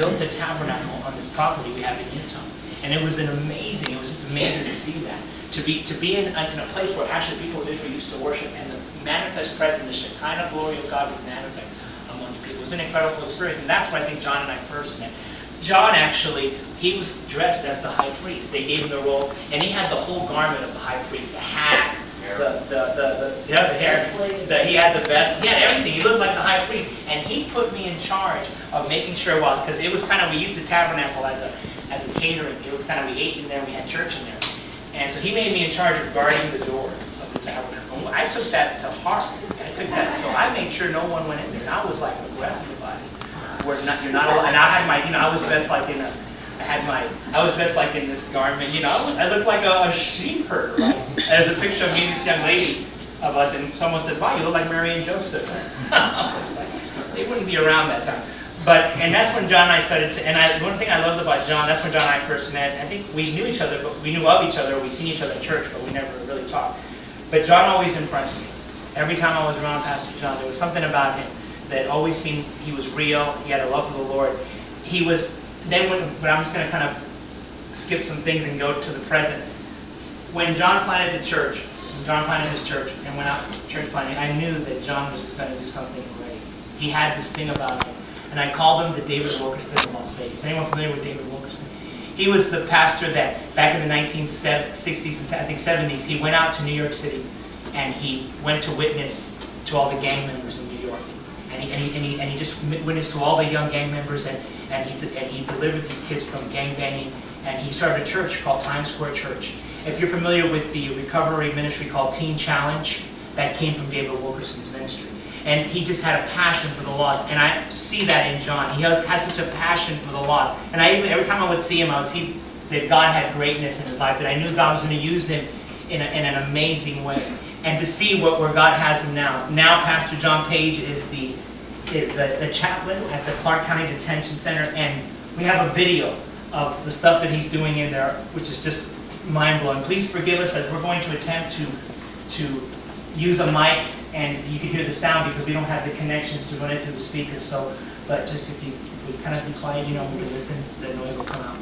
built the tabernacle on this property we have in Utah. And it was just amazing to see that. To be in a place where actually people of Israel used to worship, and the manifest presence, the Shekinah glory of God would manifest among people. It was an incredible experience, and that's where I think John and I first met. John actually, he was dressed as the high priest. They gave him the robe, and he had the whole garment of the high priest, the hat, the hair, he had the vest, he had everything. He looked like the high priest, and he put me in charge of making sure, because it was kind of, we used the tabernacle as a catering. It was kind of, we ate in there, we had church in there. And so he made me in charge of guarding the door of the tabernacle. I took that to heart. So I made sure no one went in there. And I was like aggressive about it. You're not allowed. And I had my, I was dressed like I was dressed like in this garment. I looked like a sheep herder, right? There's a picture of me and this young lady of us, and someone said, "Wow, you look like Mary and Joseph." I was like, they wouldn't be around that time. And that's when John and I started to, and one thing I loved about John, that's when John and I first met. I think we knew each other, but we knew of each other. We'd seen each other at church, but we never really talked. But John always impressed me. Every time I was around Pastor John, there was something about him that always seemed, he was real. He had a love for the Lord. He was, but I'm just going to kind of skip some things and go to the present. When John planted the church, John planted his church and went out church planting, I knew that John was just going to do something great. He had this thing about him. And I called him the David Wilkerson of Las Vegas. Anyone familiar with David Wilkerson? He was the pastor that back in the 1960s and I think 70s, he went out to New York City and he went to witness to all the gang members in New York. And he just witnessed to all the young gang members and he delivered these kids from gang banging. And he started a church called Times Square Church. If you're familiar with the recovery ministry called Teen Challenge, that came from David Wilkerson's ministry. And he just had a passion for the lost. And I see that in John. He has such a passion for the lost. And every time I would see him, I would see that God had greatness in his life, that I knew God was going to use him in an amazing way. And to see where God has him now. Now Pastor John Page is the chaplain at the Clark County Detention Center. And we have a video of the stuff that he's doing in there, which is just mind-blowing. Please forgive us as we're going to attempt to use a mic, and you can hear the sound because we don't have the connections to run it through the speakers. But just if we kind of be quiet, we can listen, the noise will come out.